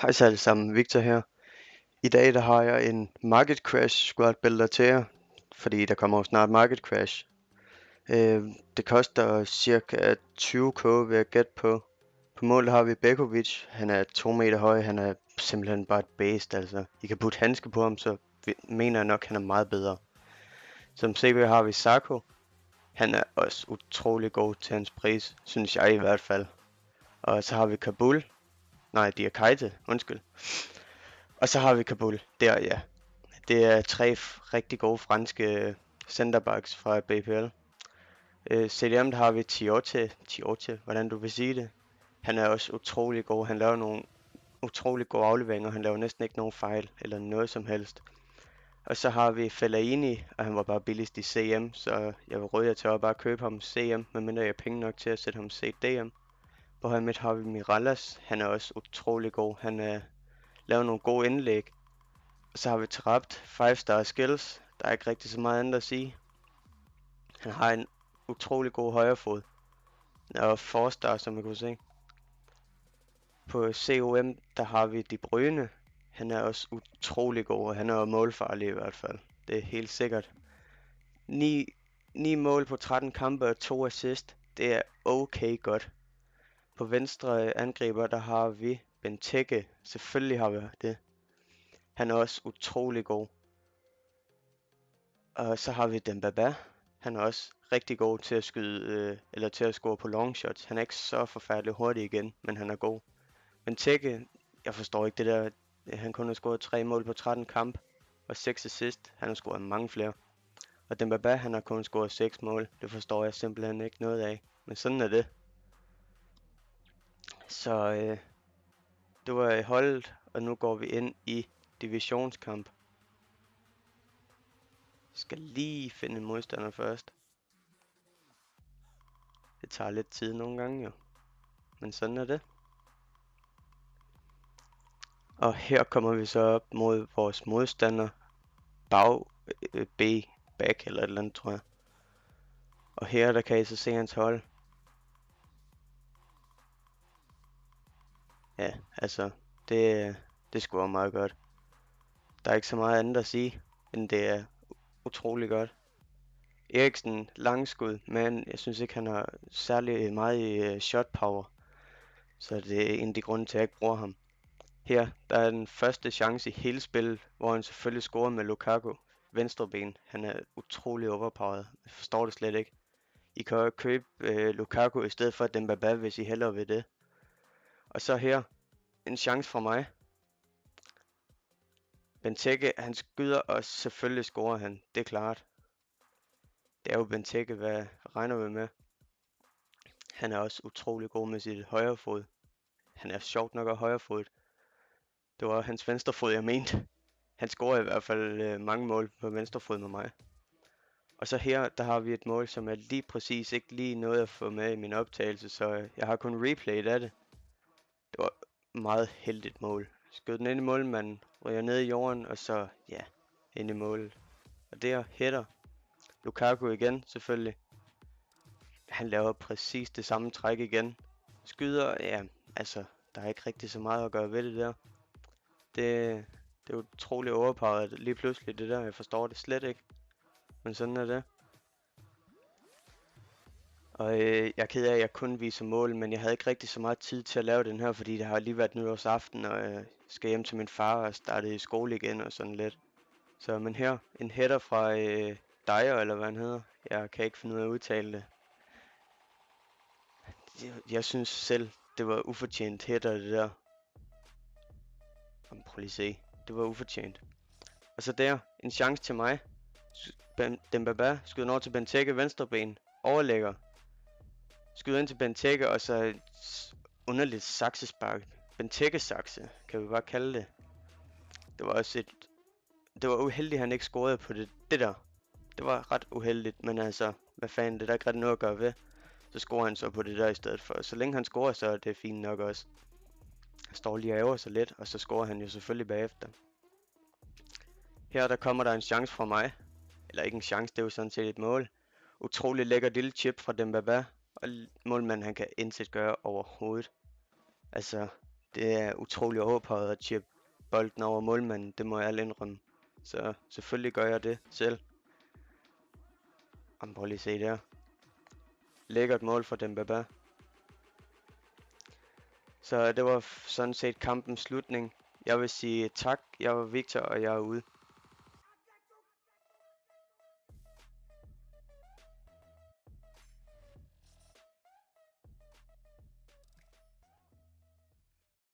Hej så alle sammen, Victor her. I dag der har jeg en Market Crash squad builder til jer, fordi der kommer jo snart Market Crash. Det koster cirka 20k ved at gætte på. På mål der har vi Bekovic, han er 2 meter høj, han er simpelthen bare et beast altså. I kan putte handske på ham, så mener jeg nok han er meget bedre. Som CB har vi Sarko, han er også utrolig god til hans pris, synes jeg i hvert fald. Og så har vi Kabul, nej Diakite, undskyld. Og så har vi Kabul, der ja. Det er tre rigtig gode franske centerbacks fra BPL. CDM der har vi Tiote, hvordan du vil sige det. Han er også utrolig god. Han laver nogle utrolig gode afleveringer. Han laver næsten ikke nogen fejl eller noget som helst. Og så har vi Fellaini, og han var bare billigst i CM, så jeg vil råde jer til at bare købe ham CM, medmindre jeg har penge nok til at sætte ham CDM. På højre midt har vi Mirallas. Han er også utrolig god. Han laver nogle gode indlæg. Og så har vi Trapt, 5-star skills. Der er ikke rigtig så meget andet at sige. Han har en utrolig god højre fod. Og 4-star, som I kunne se. På COM, der har vi De Bruyne. Han er også utrolig god, og han er målfarlig i hvert fald. Det er helt sikkert. 9 mål på 13 kampe og 2 assist. Det er okay godt. På venstre angriber, der har vi Benteke. Selvfølgelig har vi det. Han er også utrolig god. Og så har vi Dembaba. Han er også rigtig god til at skyde, eller til at score på long shots. Han er ikke så forfærdelig hurtig igen, men han er god. Men Tække, jeg forstår ikke det der. Han kun har scoret 3 mål på 13 kamp og 6 assist. Han har scoret mange flere. Og Dembaba, han har kun scoret 6 mål. Det forstår jeg simpelthen ikke noget af. Men sådan er det. Så det var holdet, og nu går vi ind i divisionskamp. Skal lige finde en modstander først. Det tager lidt tid nogle gange jo. Men sådan er det. Og her kommer vi så op mod vores modstander. Back eller et eller andet, tror jeg. Og her der kan I så se hans hold. Ja, altså, det scorer meget godt. Der er ikke så meget andet at sige, end det er utrolig godt. Eriksen, langskud, men jeg synes ikke, han har særlig meget i shot power. Så det er en af de grunde til, at jeg ikke bruger ham. Her, der er den første chance i hele spillet, hvor han selvfølgelig scorer med Lukaku. Venstre ben, han er utrolig overpowered. Jeg forstår det slet ikke. I kan jo købe Lukaku i stedet for Dembaba, hvis I hellere vil det. Og så her, en chance fra mig. Benteke, han skyder, og selvfølgelig scorer han. Det er klart. Det er jo Benteke, hvad regner vi med. Han er også utrolig god med sit højre fod. Han er sjovt nok af højre fod. Det var hans venstre fod, jeg mente. Han scorer i hvert fald mange mål på venstre fod med mig. Og så her, der har vi et mål, som er lige præcis ikke lige noget at få med i min optagelse, så jeg har kun replayet af det. Det var meget heldigt mål. Skød den ind i målmanden, ryger ned i jorden, og så, ja, ind i målet. Og der header Lukaku igen, selvfølgelig. Han laver præcis det samme træk igen. Skyder, ja, altså, der er ikke rigtig så meget at gøre ved det der. Det er utroligt overpowered lige pludselig det der, jeg forstår det slet ikke. Men sådan er det. Og jeg er ked af, at jeg kun viser mål, men jeg havde ikke rigtig så meget tid til at lave den her, fordi det har lige været nytårsaften, og jeg skal hjem til min far og starte i skole igen og sådan lidt. Så men her, en header fra Dyer, eller hvad han hedder. Jeg kan ikke finde ud af at udtale det. Jeg synes selv, det var ufortjent header det der. Prøv lige at se. Det var ufortjent. Og så der, en chance til mig. Dembaba skyder over til Benteke, venstre ben. Overlægger. Skyder ind til Benteke, og så underligt saksespark. Benteke-sakse, kan vi bare kalde det. Det var også det var uheldigt, at han ikke scorede på det der. Det var ret uheldigt, men altså, hvad fanden, det er der ikke ret noget at gøre ved. Så scorer han så på det der i stedet for. Så længe han scorer, så er det fint nok også. Han står lige og ærger sig lidt, og så scorer han jo selvfølgelig bagefter. Her der kommer der en chance fra mig. Eller ikke en chance, det er jo sådan set et mål. Utrolig lækker lille chip fra Dembaba. Og målmanden han kan intet gøre overhovedet. Altså, Det er utrolig overpowered at chip bolden over målmanden, det må jeg alle indrømme. Så selvfølgelig gør jeg det selv. Prøv lige at se der. Lækkert mål for Dembaba. Så det var sådan set kampens slutning. Jeg vil sige tak. Jeg var Victor, og jeg er ude.